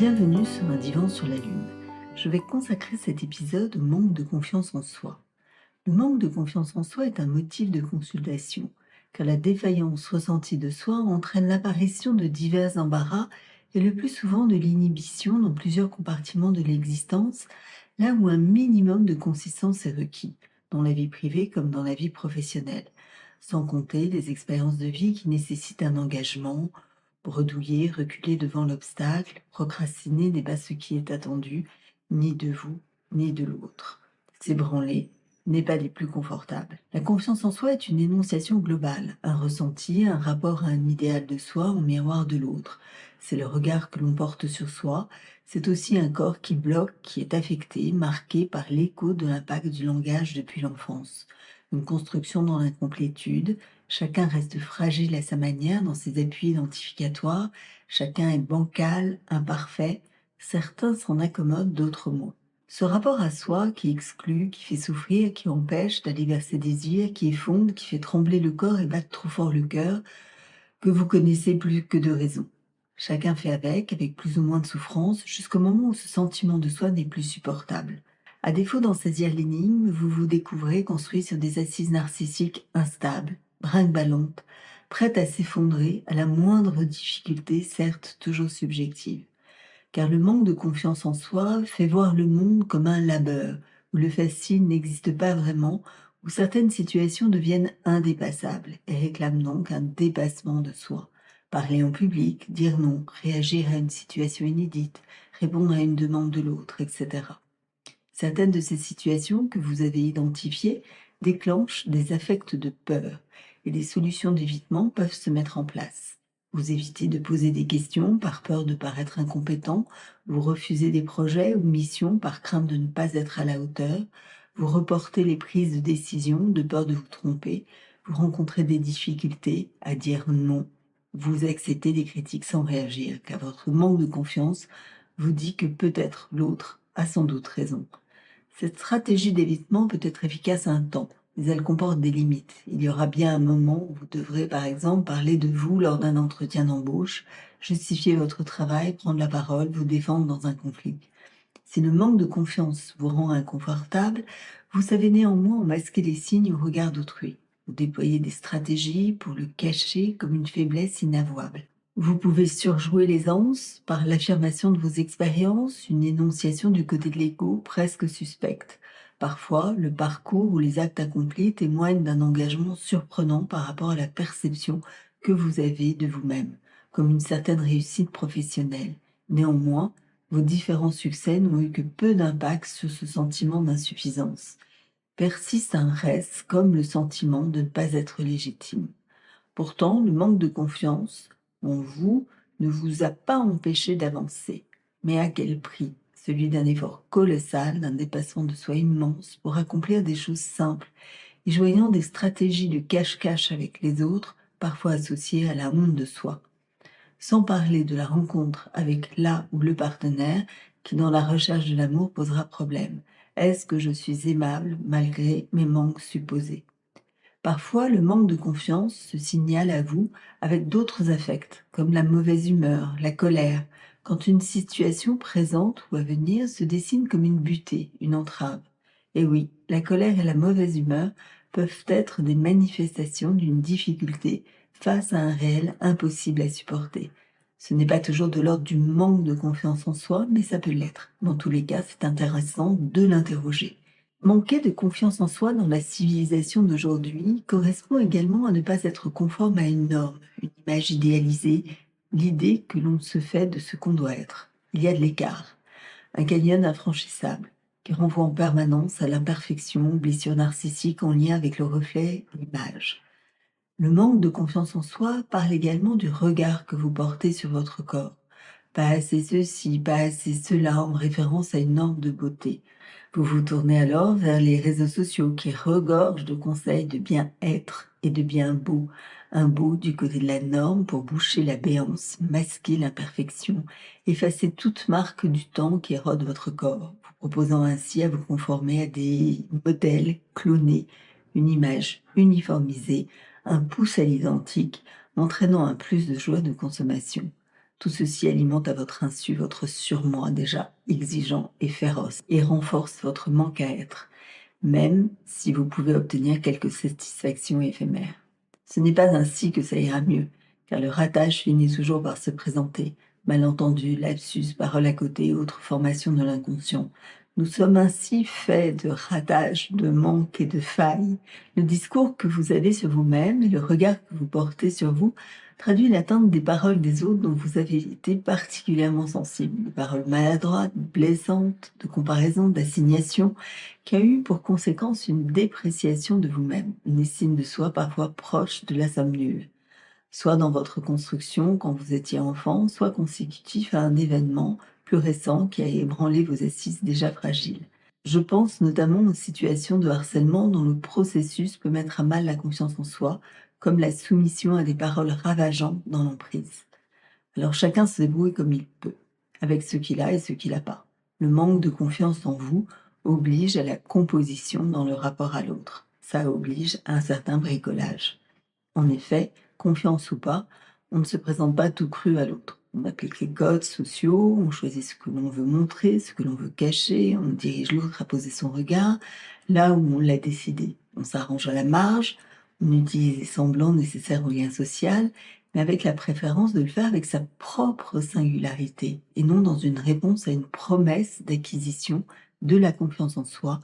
Bienvenue sur un divan sur la Lune. Je vais consacrer cet épisode au manque de confiance en soi. Le manque de confiance en soi est un motif de consultation, car la défaillance ressentie de soi entraîne l'apparition de divers embarras et le plus souvent de l'inhibition dans plusieurs compartiments de l'existence, là où un minimum de consistance est requis, dans la vie privée comme dans la vie professionnelle, sans compter les expériences de vie qui nécessitent un engagement. Bredouiller, reculer devant l'obstacle, procrastiner n'est pas ce qui est attendu, ni de vous, ni de l'autre. S'ébranler n'est pas des plus confortables. La confiance en soi est une énonciation globale, un ressenti, un rapport à un idéal de soi en miroir de l'autre. C'est le regard que l'on porte sur soi, c'est aussi un corps qui bloque, qui est affecté, marqué par l'écho de l'impact du langage depuis l'enfance. Une construction dans l'incomplétude, chacun reste fragile à sa manière dans ses appuis identificatoires, chacun est bancal, imparfait, certains s'en accommodent, d'autres moins. Ce rapport à soi qui exclut, qui fait souffrir, qui empêche d'aller vers ses désirs, qui effonde, qui fait trembler le corps et battre trop fort le cœur, que vous connaissez plus que de raison. Chacun fait avec plus ou moins de souffrance, jusqu'au moment où ce sentiment de soi n'est plus supportable. À défaut d'en saisir l'énigme, vous vous découvrez construit sur des assises narcissiques instables, brinque-ballantes, prêtes à s'effondrer à la moindre difficulté, certes toujours subjective. Car le manque de confiance en soi fait voir le monde comme un labeur, où le facile n'existe pas vraiment, où certaines situations deviennent indépassables et réclament donc un dépassement de soi. Parler en public, dire non, réagir à une situation inédite, répondre à une demande de l'autre, etc. Certaines de ces situations que vous avez identifiées déclenchent des affects de peur et des solutions d'évitement peuvent se mettre en place. Vous évitez de poser des questions par peur de paraître incompétent, vous refusez des projets ou missions par crainte de ne pas être à la hauteur, vous reportez les prises de décision de peur de vous tromper, vous rencontrez des difficultés à dire non, vous acceptez des critiques sans réagir car votre manque de confiance vous dit que peut-être l'autre a sans doute raison. Cette stratégie d'évitement peut être efficace un temps, mais elle comporte des limites. Il y aura bien un moment où vous devrez, par exemple, parler de vous lors d'un entretien d'embauche, justifier votre travail, prendre la parole, vous défendre dans un conflit. Si le manque de confiance vous rend inconfortable, vous savez néanmoins en masquer les signes au regard d'autrui. Vous déployez des stratégies pour le cacher comme une faiblesse inavouable. Vous pouvez surjouer l'aisance par l'affirmation de vos expériences, une énonciation du côté de l'ego presque suspecte. Parfois, le parcours ou les actes accomplis témoignent d'un engagement surprenant par rapport à la perception que vous avez de vous-même, comme une certaine réussite professionnelle. Néanmoins, vos différents succès n'ont eu que peu d'impact sur ce sentiment d'insuffisance. Persiste un reste comme le sentiment de ne pas être légitime. Pourtant, le manque de confiance en vous ne vous a pas empêché d'avancer. Mais à quel prix? Celui d'un effort colossal, d'un dépassement de soi immense pour accomplir des choses simples et joignant des stratégies de cache-cache avec les autres, parfois associées à la honte de soi. Sans parler de la rencontre avec la ou le partenaire qui, dans la recherche de l'amour, posera problème. Est-ce que je suis aimable malgré mes manques supposés? Parfois, le manque de confiance se signale à vous avec d'autres affects, comme la mauvaise humeur, la colère, quand une situation présente ou à venir se dessine comme une butée, une entrave. Et oui, la colère et la mauvaise humeur peuvent être des manifestations d'une difficulté face à un réel impossible à supporter. Ce n'est pas toujours de l'ordre du manque de confiance en soi, mais ça peut l'être. Dans tous les cas, c'est intéressant de l'interroger. Manquer de confiance en soi dans la civilisation d'aujourd'hui correspond également à ne pas être conforme à une norme, une image idéalisée, l'idée que l'on se fait de ce qu'on doit être. Il y a de l'écart, un canyon infranchissable, qui renvoie en permanence à l'imperfection, blessure narcissique en lien avec le reflet, l'image. Le manque de confiance en soi parle également du regard que vous portez sur votre corps. Pas assez ceci, pas assez cela, en référence à une norme de beauté. Vous vous tournez alors vers les réseaux sociaux qui regorgent de conseils de bien être et de bien beau. Un beau du côté de la norme pour boucher la béance, masquer l'imperfection, effacer toute marque du temps qui érode votre corps, vous proposant ainsi à vous conformer à des modèles clonés, une image uniformisée, un pouce à l'identique, entraînant un plus de joie de consommation. Tout ceci alimente à votre insu votre surmoi déjà exigeant et féroce et renforce votre manque à être, même si vous pouvez obtenir quelques satisfactions éphémères. Ce n'est pas ainsi que ça ira mieux, car le ratage finit toujours par se présenter. Malentendus, lapsus, paroles à côté, autres formations de l'inconscient. Nous sommes ainsi faits de ratages, de manques et de failles. Le discours que vous avez sur vous-même et le regard que vous portez sur vous traduit l'atteinte des paroles des autres dont vous avez été particulièrement sensible. Des paroles maladroites, blessantes, de comparaison, d'assignation, qui a eu pour conséquence une dépréciation de vous-même, une estime de soi parfois proche de la somme nulle, soit dans votre construction quand vous étiez enfant, soit consécutif à un événement plus récent qui a ébranlé vos assises déjà fragiles. Je pense notamment aux situations de harcèlement dont le processus peut mettre à mal la confiance en soi, comme la soumission à des paroles ravageantes dans l'emprise. Alors chacun se débrouille comme il peut, avec ce qu'il a et ce qu'il n'a pas. Le manque de confiance en vous oblige à la composition dans le rapport à l'autre. Ça oblige à un certain bricolage. En effet, confiance ou pas, on ne se présente pas tout cru à l'autre. On applique les codes sociaux, on choisit ce que l'on veut montrer, ce que l'on veut cacher, on dirige l'autre à poser son regard là où on l'a décidé. On s'arrange à la marge, on utilise les semblants nécessaires au lien social, mais avec la préférence de le faire avec sa propre singularité et non dans une réponse à une promesse d'acquisition de la confiance en soi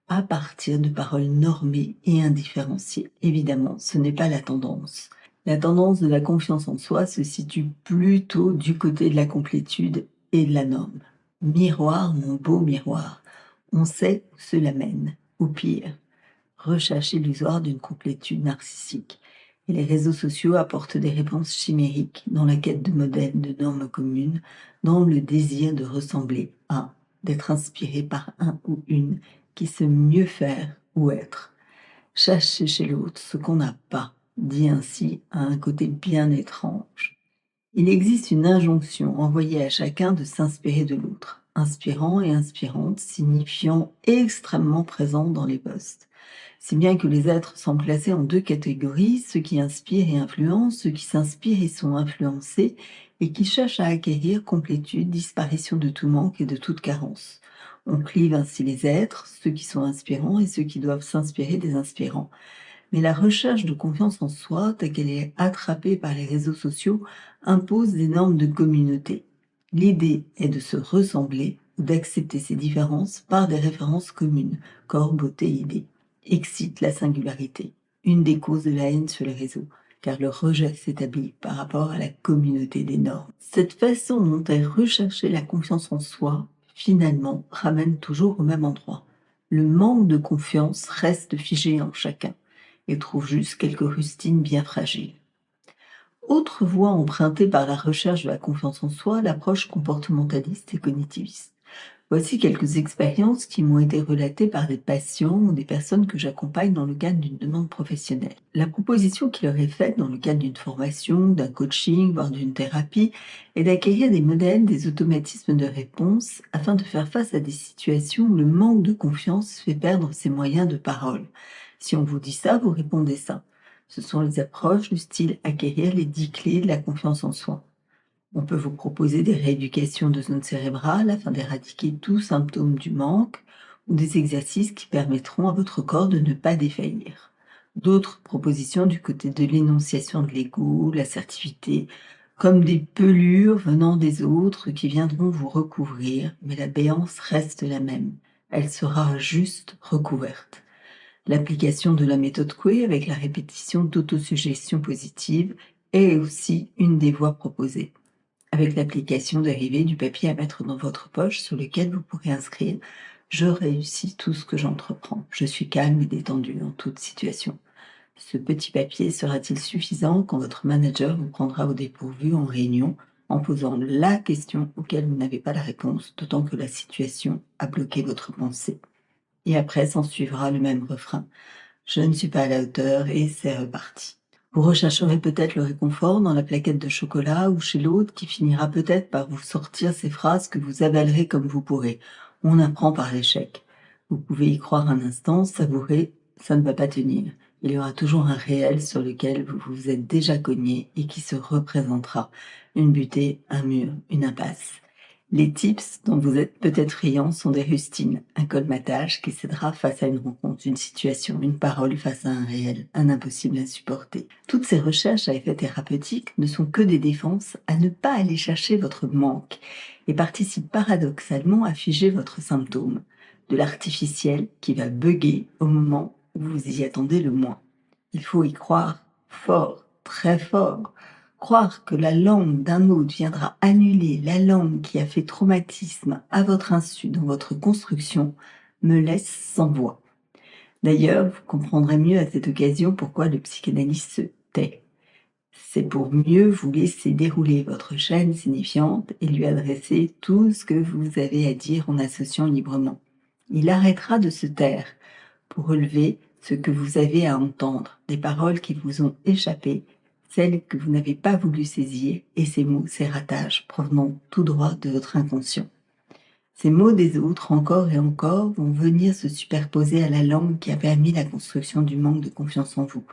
à partir de paroles normées et indifférenciées. Évidemment, ce n'est pas la tendance. La tendance de la confiance en soi se situe plutôt du côté de la complétude et de la norme. Miroir, mon beau miroir, on sait où cela mène. Ou pire, recherche illusoire d'une complétude narcissique. Et les réseaux sociaux apportent des réponses chimériques dans la quête de modèles, de normes communes, dans le désir de ressembler à, d'être inspiré par un ou une qui sait mieux faire ou être. Chercher chez l'autre ce qu'on n'a pas, dit ainsi à un côté bien étrange. Il existe une injonction envoyée à chacun de s'inspirer de l'autre, inspirant et inspirante, signifiant extrêmement présent dans les posts. Si bien que les êtres sont placés en deux catégories, ceux qui inspirent et influencent, ceux qui s'inspirent et sont influencés, et qui cherchent à acquérir complétude, disparition de tout manque et de toute carence. On clive ainsi les êtres, ceux qui sont inspirants et ceux qui doivent s'inspirer des inspirants. Mais la recherche de confiance en soi, telle qu'elle est attrapée par les réseaux sociaux, impose des normes de communauté. L'idée est de se ressembler ou d'accepter ses différences par des références communes, corps, beauté, idée. Excite la singularité, une des causes de la haine sur les réseaux, car le rejet s'établit par rapport à la communauté des normes. Cette façon dont est recherchée la confiance en soi, finalement, ramène toujours au même endroit. Le manque de confiance reste figé en chacun et trouve juste quelques rustines bien fragiles. Autre voie empruntée par la recherche de la confiance en soi, l'approche comportementaliste et cognitiviste. Voici quelques expériences qui m'ont été relatées par des patients ou des personnes que j'accompagne dans le cadre d'une demande professionnelle. La proposition qui leur est faite dans le cadre d'une formation, d'un coaching, voire d'une thérapie, est d'acquérir des modèles, des automatismes de réponse afin de faire face à des situations où le manque de confiance fait perdre ses moyens de parole. Si on vous dit ça, vous répondez ça. Ce sont les approches du style acquérir les 10 clés de la confiance en soi. On peut vous proposer des rééducations de zones cérébrales afin d'éradiquer tout symptôme du manque ou des exercices qui permettront à votre corps de ne pas défaillir. D'autres propositions du côté de l'énonciation de l'ego, l'assertivité, comme des pelures venant des autres qui viendront vous recouvrir, mais la béance reste la même. Elle sera juste recouverte. L'application de la méthode Coué avec la répétition d'autosuggestion positive est aussi une des voies proposées. Avec l'application dérivée du papier à mettre dans votre poche sur lequel vous pourrez inscrire « Je réussis tout ce que j'entreprends. Je suis calme et détendu en toute situation ». Ce petit papier sera-t-il suffisant quand votre manager vous prendra au dépourvu en réunion en posant la question auquel vous n'avez pas la réponse, d'autant que la situation a bloqué votre pensée? Et après s'en suivra le même refrain. Je ne suis pas à la hauteur et c'est reparti. Vous rechercherez peut-être le réconfort dans la plaquette de chocolat ou chez l'autre qui finira peut-être par vous sortir ces phrases que vous avalerez comme vous pourrez. On apprend par l'échec. Vous pouvez y croire un instant, savourer, ça ne va pas tenir. Il y aura toujours un réel sur lequel vous vous êtes déjà cogné et qui se représentera. Une butée, un mur, une impasse. Les tips dont vous êtes peut-être friand sont des rustines, un colmatage qui cédera face à une rencontre, une situation, une parole face à un réel, un impossible à supporter. Toutes ces recherches à effet thérapeutique ne sont que des défenses à ne pas aller chercher votre manque et participent paradoxalement à figer votre symptôme, de l'artificiel qui va bugger au moment où vous y attendez le moins. Il faut y croire fort, très fort. Croire que la langue d'un autre viendra annuler la langue qui a fait traumatisme à votre insu dans votre construction me laisse sans voix. D'ailleurs, vous comprendrez mieux à cette occasion pourquoi le psychanalyste se tait. C'est pour mieux vous laisser dérouler votre chaîne signifiante et lui adresser tout ce que vous avez à dire en associant librement. Il arrêtera de se taire pour relever ce que vous avez à entendre, des paroles qui vous ont échappé, celles que vous n'avez pas voulu saisir, et ces mots, ces ratages, provenant tout droit de votre inconscient. Ces mots des autres, encore et encore, vont venir se superposer à la langue qui a permis la construction du manque de confiance en vous.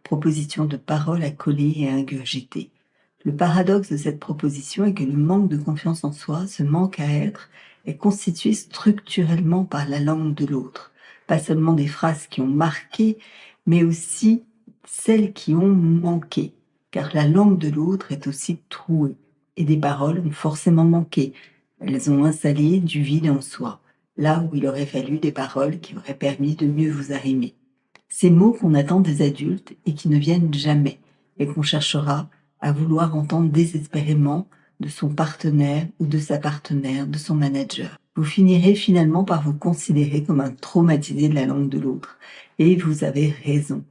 Proposition de paroles à coller et à ingurgiter. Le paradoxe de cette proposition est que le manque de confiance en soi, ce manque à être, est constitué structurellement par la langue de l'autre. Pas seulement des phrases qui ont marqué, mais aussi celles qui ont manqué. Car la langue de l'autre est aussi trouée. Et des paroles ont forcément manqué. Elles ont installé du vide en soi, là où il aurait fallu des paroles qui auraient permis de mieux vous arrimer. Ces mots qu'on attend des adultes et qui ne viennent jamais, et qu'on cherchera à vouloir entendre désespérément de son partenaire ou de sa partenaire, de son manager. Vous finirez finalement par vous considérer comme un traumatisé de la langue de l'autre. Et vous avez raison.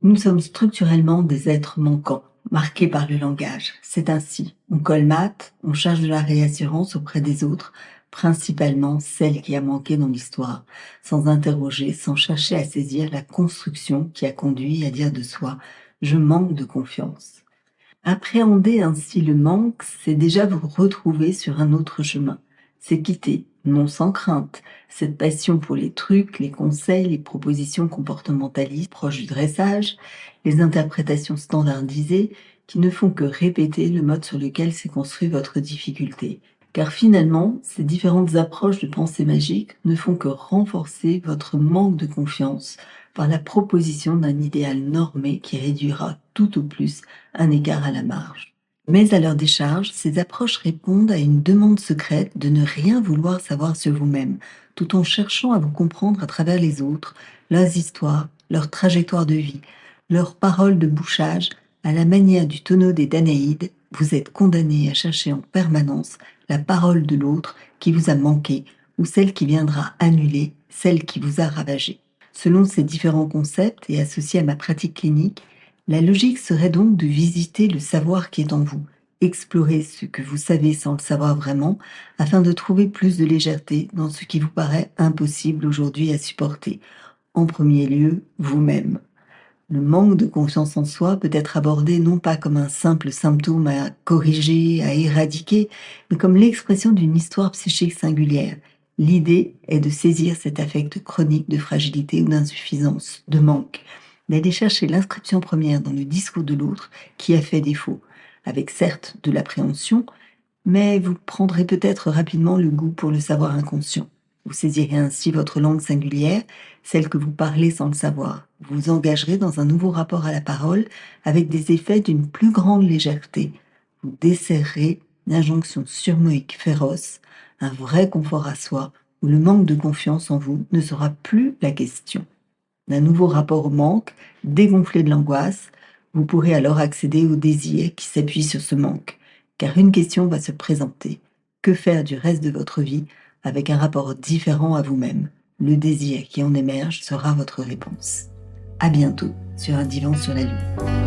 Nous sommes structurellement des êtres manquants, marqués par le langage. C'est ainsi. On colmate, on cherche de la réassurance auprès des autres, principalement celle qui a manqué dans l'histoire, sans interroger, sans chercher à saisir la construction qui a conduit à dire de soi « je manque de confiance ». Appréhender ainsi le manque, c'est déjà vous retrouver sur un autre chemin. C'est quitter, non sans crainte, cette passion pour les trucs, les conseils, les propositions comportementalistes proches du dressage, les interprétations standardisées qui ne font que répéter le mode sur lequel s'est construit votre difficulté. Car finalement, ces différentes approches de pensée magique ne font que renforcer votre manque de confiance par la proposition d'un idéal normé qui réduira tout au plus un écart à la marge. Mais à leur décharge, ces approches répondent à une demande secrète de ne rien vouloir savoir sur vous-même, tout en cherchant à vous comprendre à travers les autres, leurs histoires, leurs trajectoires de vie, leurs paroles de bouchage. À la manière du tonneau des Danaïdes, vous êtes condamné à chercher en permanence la parole de l'autre qui vous a manqué ou celle qui viendra annuler celle qui vous a ravagé. Selon ces différents concepts et associés à ma pratique clinique, la logique serait donc de visiter le savoir qui est en vous, explorer ce que vous savez sans le savoir vraiment, afin de trouver plus de légèreté dans ce qui vous paraît impossible aujourd'hui à supporter. En premier lieu, vous-même. Le manque de confiance en soi peut être abordé non pas comme un simple symptôme à corriger, à éradiquer, mais comme l'expression d'une histoire psychique singulière. L'idée est de saisir cet affect chronique de fragilité ou d'insuffisance, de manque, d'aller chercher l'inscription première dans le discours de l'autre qui a fait défaut, avec certes de l'appréhension, mais vous prendrez peut-être rapidement le goût pour le savoir inconscient. Vous saisirez ainsi votre langue singulière, celle que vous parlez sans le savoir. Vous vous engagerez dans un nouveau rapport à la parole avec des effets d'une plus grande légèreté. Vous desserrerez l'injonction surmoïque féroce, un vrai confort à soi, où le manque de confiance en vous ne sera plus la question. D'un nouveau rapport au manque, dégonflé de l'angoisse, vous pourrez alors accéder au désir qui s'appuie sur ce manque. Car une question va se présenter. Que faire du reste de votre vie avec un rapport différent à vous-même? Le désir qui en émerge sera votre réponse. À bientôt sur un divan sur la lune.